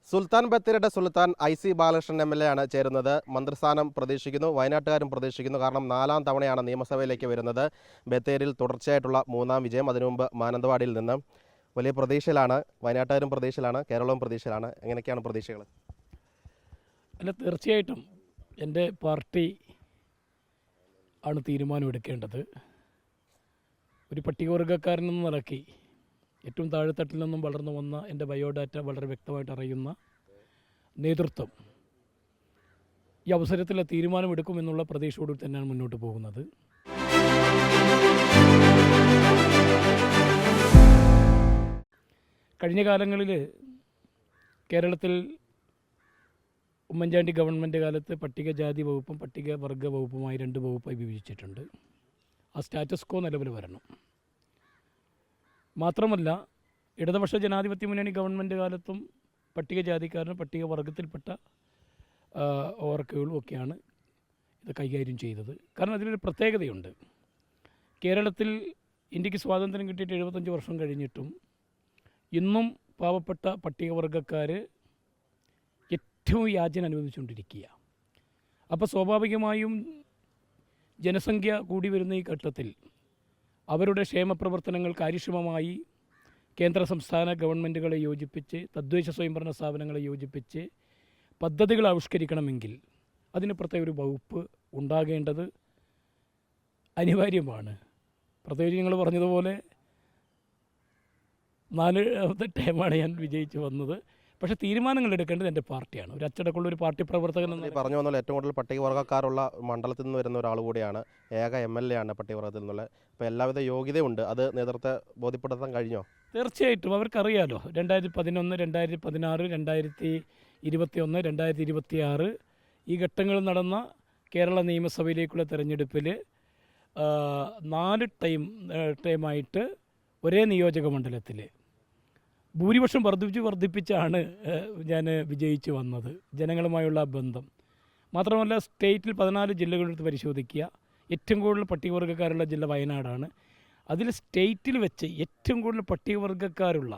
സുൽത്താൻ ബത്തേരിയുടെ സുൽത്താൻ IC Balakrishnan MLA ആണ് ചേരുന്നത്. മന്ത്രിസ്ഥാനം പ്രതീക്ഷിക്കുന്നു, വയനാട്ടുകാരും പ്രതീക്ഷിക്കുന്നു. കാരണം 4ാം തവണയാണ് നിയമസഭയിലേക്ക് വരുന്നത്. ബത്തേരിയിൽ തുടർച്ചയായിട്ടുള്ള 3ാം വിജയം. അതിനു മുമ്പ് മാനന്തവാടിയിൽ നിന്ന് വലിയ പ്രതീക്ഷയിലാണ്. വയനാട്ടുകാരും പ്രതീക്ഷയിലാണ്, കേരളവും പ്രതീക്ഷയിലാണ്. എങ്ങനെയൊക്കെയാണ് പ്രതീക്ഷകൾ? അല്ല, തീർച്ചയായിട്ടും എൻ്റെ പാർട്ടി ആണ് തീരുമാനമെടുക്കേണ്ടത്. ഒരു പട്ടികവർഗ്ഗക്കാരനെന്ന നിലയ്ക്ക് ഏറ്റവും താഴെത്തട്ടിൽ നിന്നും വളർന്നു വന്ന എൻ്റെ ബയോഡാറ്റ വളരെ വ്യക്തമായിട്ട് അറിയുന്ന നേതൃത്വം ഈ അവസരത്തിൽ തീരുമാനമെടുക്കുമെന്നുള്ള പ്രതീക്ഷയോട് തന്നെയാണ് മുന്നോട്ട് പോകുന്നത്. കഴിഞ്ഞ കാലങ്ങളിൽ കേരളത്തിൽ ഉമ്മൻചാണ്ടി ഗവൺമെൻറ് കാലത്ത് പട്ടികജാതി വകുപ്പും പട്ടികവർഗ വകുപ്പുമായി 2 വകുപ്പായി വിഭജിച്ചിട്ടുണ്ട്. ആ സ്റ്റാറ്റസ് കോ നിലവിൽ വരണം. മാത്രമല്ല, ഇടതുപക്ഷ ജനാധിപത്യ മുന്നണി ഗവൺമെൻറ് കാലത്തും പട്ടികജാതിക്കാരനും പട്ടികവർഗത്തിൽപ്പെട്ട വർക്കുകളും ഒക്കെയാണ് ഇത് കൈകാര്യം ചെയ്തത്. കാരണം അതിലൊരു പ്രത്യേകതയുണ്ട്. കേരളത്തിൽ ഇന്ത്യക്ക് സ്വാതന്ത്ര്യം കിട്ടിയിട്ട് 75 വർഷം കഴിഞ്ഞിട്ടും ഇന്നും പാവപ്പെട്ട പട്ടികവർഗക്കാർ ഏറ്റവും യാചന അനുഭവിച്ചുകൊണ്ടിരിക്കുക. അപ്പോൾ സ്വാഭാവികമായും ജനസംഖ്യ കൂടി വരുന്ന ഈ ഘട്ടത്തിൽ അവരുടെ ക്ഷേമപ്രവർത്തനങ്ങൾ കാര്യക്ഷമമായി കേന്ദ്ര സംസ്ഥാന ഗവൺമെൻറ്റുകളെ യോജിപ്പിച്ച് തദ്ദേശ സ്വയംഭരണ സ്ഥാപനങ്ങളെ യോജിപ്പിച്ച് പദ്ധതികൾ ആവിഷ്കരിക്കണമെങ്കിൽ അതിന് പ്രത്യേക ഒരു വകുപ്പ് ഉണ്ടാകേണ്ടത് അനിവാര്യമാണ്. പ്രത്യേകിച്ച് നിങ്ങൾ പറഞ്ഞതുപോലെ 4ാമത്തെ ടൈമാണ് ഞാൻ വിജയിച്ച് വന്നത്. പക്ഷേ തീരുമാനങ്ങൾ എടുക്കേണ്ടത് എൻ്റെ പാർട്ടിയാണ്. ഒരു അച്ചടക്കമുള്ള ഒരു പാർട്ടി പ്രവർത്തകൻ എന്ന് പറഞ്ഞു വന്നാൽ ഏറ്റവും കൂടുതൽ പട്ടികവർഗ്ഗക്കാരുള്ള മണ്ഡലത്തിൽ നിന്ന് വരുന്ന ഒരാൾ കൂടിയാണ്. ഏക MLA ആണ് പട്ടികവർഗ്ഗത്തിൽ നിന്നുള്ള. അപ്പോൾ എല്ലാവിധ യോഗ്യതയുണ്ട്. അത് നേതൃത്വത്തെ ബോധ്യപ്പെടുത്താൻ കഴിഞ്ഞോ? തീർച്ചയായിട്ടും അവർക്കറിയാലോ. 2011, 2016, 2021, 2026 ഈ ഘട്ടങ്ങളിൽ നടന്ന കേരള നിയമസഭയിലേക്കുള്ള തെരഞ്ഞെടുപ്പിൽ 4 ടൈമായിട്ട് ഒരേ നിയോജക മണ്ഡലത്തിൽ ഭൂരിപക്ഷം വർദ്ധിപ്പിച്ചാണ് ഞാൻ വിജയിച്ച് വന്നത്. ജനങ്ങളുമായുള്ള ബന്ധം മാത്രമല്ല, സ്റ്റേറ്റിൽ 14 ജില്ലകളെടുത്ത് പരിശോധിക്കുക. ഏറ്റവും കൂടുതൽ പട്ടികവർഗ്ഗക്കാരുള്ള ജില്ല വയനാടാണ്. അതിൽ സ്റ്റേറ്റിൽ വെച്ച് ഏറ്റവും കൂടുതൽ പട്ടികവർഗ്ഗക്കാരുള്ള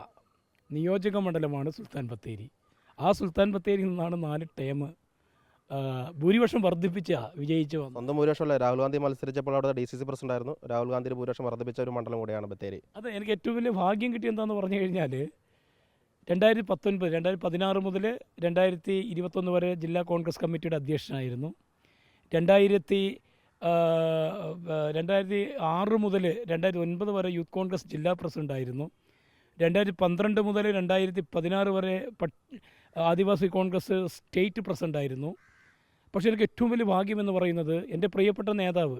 നിയോജക മണ്ഡലമാണ് സുൽത്താൻ ബത്തേരി. ആ സുൽത്താൻ ബത്തേരിയിൽ നിന്നാണ് 4 ടൈം ഭൂരിപക്ഷം വർദ്ധിപ്പിച്ച വിജയിച്ച് വന്നത്. സ്വന്തം ഭൂരിപക്ഷമല്ല, രാഹുൽ ഗാന്ധി മത്സരിച്ചപ്പോൾ അവിടെ DCC പ്രസിഡന്റ് ആയിരുന്നു. രാഹുൽ ഗാന്ധിയുടെ ഭൂരിപക്ഷം വർദ്ധിപ്പിച്ച ഒരു മണ്ഡലം കൂടിയാണ് ബത്തേരി. അത് എനിക്ക് ഏറ്റവും വലിയ ഭാഗ്യം കിട്ടിയ എന്താണെന്ന് പറഞ്ഞു കഴിഞ്ഞാൽ 2016 മുതൽ 2021 വരെ ജില്ലാ കോൺഗ്രസ് കമ്മിറ്റിയുടെ അധ്യക്ഷനായിരുന്നു. 2006 മുതൽ 2009 വരെ യൂത്ത് കോൺഗ്രസ് ജില്ലാ പ്രസിഡൻ്റായിരുന്നു. 2012 മുതൽ 2016 വരെ ആദിവാസി കോൺഗ്രസ് സ്റ്റേറ്റ് പ്രസിഡൻ്റായിരുന്നു. പക്ഷേ എനിക്ക് ഏറ്റവും വലിയ ഭാഗ്യമെന്ന് പറയുന്നത് എൻ്റെ പ്രിയപ്പെട്ട നേതാവ്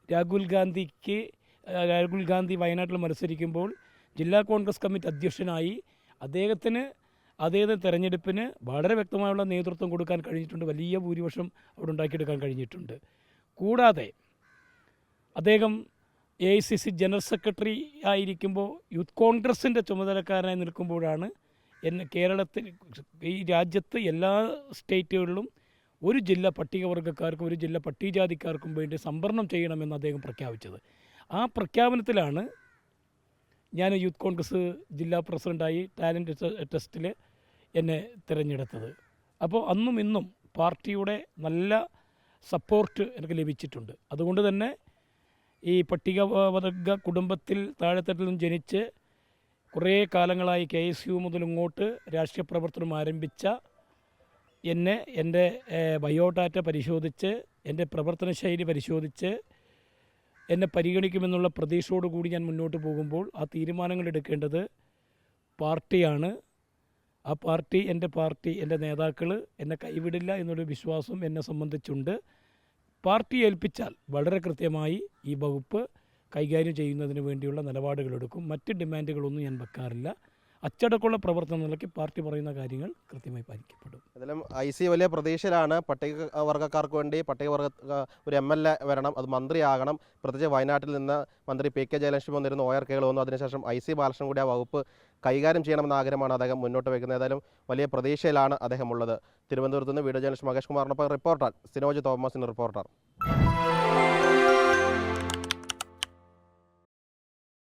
രാഹുൽ ഗാന്ധി വയനാട്ടിൽ മത്സരിക്കുമ്പോൾ ജില്ലാ കോൺഗ്രസ് കമ്മിറ്റി അധ്യക്ഷനായി അദ്ദേഹത്തിന് തെരഞ്ഞെടുപ്പിന് വളരെ വ്യക്തമായുള്ള നേതൃത്വം കൊടുക്കാൻ കഴിഞ്ഞിട്ടുണ്ട്. വലിയ ഭൂരിപക്ഷം അവിടെ ഉണ്ടാക്കിയെടുക്കാൻ കഴിഞ്ഞിട്ടുണ്ട്. കൂടാതെ അദ്ദേഹം AICC ജനറൽ സെക്രട്ടറി ആയിരിക്കുമ്പോൾ യൂത്ത് കോൺഗ്രസിൻ്റെ ചുമതലക്കാരനായി നിൽക്കുമ്പോഴാണ് കേരളത്തിൽ ഈ രാജ്യത്ത് എല്ലാ സ്റ്റേറ്റുകളിലും ഒരു ജില്ല പട്ടികവർഗ്ഗക്കാർക്കും ഒരു ജില്ല പട്ടികജാതിക്കാർക്കും വേണ്ടി സംവരണം ചെയ്യണമെന്ന് അദ്ദേഹം പ്രഖ്യാപിച്ചത്. ആ പ്രഖ്യാപനത്തിലാണ് ഞാൻ യൂത്ത് കോൺഗ്രസ് ജില്ലാ പ്രസിഡൻ്റായി ടാലൻറ്റ് ടെസ്റ്റിൽ എന്നെ തിരഞ്ഞെടുത്തത്. അപ്പോൾ അന്നും ഇന്നും പാർട്ടിയുടെ നല്ല സപ്പോർട്ട് എനിക്ക് ലഭിച്ചിട്ടുണ്ട്. അതുകൊണ്ട് തന്നെ ഈ പട്ടികവർഗ കുടുംബത്തിൽ താഴെത്തട്ടിൽ നിന്നും ജനിച്ച് കുറേ കാലങ്ങളായി KSU മുതൽ ഇങ്ങോട്ട് രാഷ്ട്രീയ പ്രവർത്തനം ആരംഭിച്ച എന്നെ എൻ്റെ ബയോഡാറ്റ പരിശോധിച്ച് എൻ്റെ പ്രവർത്തന ശൈലി പരിശോധിച്ച് എന്നെ പരിഗണിക്കുമെന്നുള്ള പ്രതീക്ഷയോടുകൂടി ഞാൻ മുന്നോട്ട് പോകുമ്പോൾ ആ തീരുമാനങ്ങൾ എടുക്കേണ്ടത് പാർട്ടിയാണ്. ആ പാർട്ടി, എൻ്റെ നേതാക്കൾ എന്നെ കൈവിടില്ല എന്നൊരു വിശ്വാസം എന്നെ സംബന്ധിച്ചുണ്ട്. പാർട്ടി ഏൽപ്പിച്ചാൽ വളരെ കൃത്യമായി ഈ വകുപ്പ് കൈകാര്യം ചെയ്യുന്നതിന് വേണ്ടിയുള്ള നിലപാടുകളെടുക്കും. മറ്റ് ഡിമാൻഡുകളൊന്നും ഞാൻ വെക്കാറില്ല. അച്ചടക്കമുള്ള പ്രവർത്തനങ്ങൾക്ക് പാർട്ടി പറയുന്ന കാര്യങ്ങൾ കൃത്യമായി പാലിക്കപ്പെടും. അതിലും IC വലിയ പ്രതീക്ഷയിലാണ്. പട്ടികവർഗ്ഗക്കാർക്ക് വേണ്ടി ഒരു MLA വരണം, അത് മന്ത്രിയാകണം. പ്രത്യേകിച്ച് വയനാട്ടിൽ നിന്ന് മന്ത്രി PK ജയലക്ഷ്മി വന്നിരുന്നു, OR കേൾ വന്നു. അതിനുശേഷം IC ബാലകൃഷ്ണൻ കൂടി ആ വകുപ്പ് കൈകാര്യം ചെയ്യണമെന്ന ആഗ്രഹമാണ് അദ്ദേഹം മുന്നോട്ട് വയ്ക്കുന്നത്. ഏതായാലും വലിയ പ്രതീക്ഷയിലാണ് അദ്ദേഹം ഉള്ളത്. തിരുവനന്തപുരത്ത് നിന്ന് വീഡിയോ ജേർണലിസ്റ്റ് മഹേഷ് കുമാറിനൊപ്പം റിപ്പോർട്ടർ സിനോജ് തോമസിന് റിപ്പോർട്ടർ.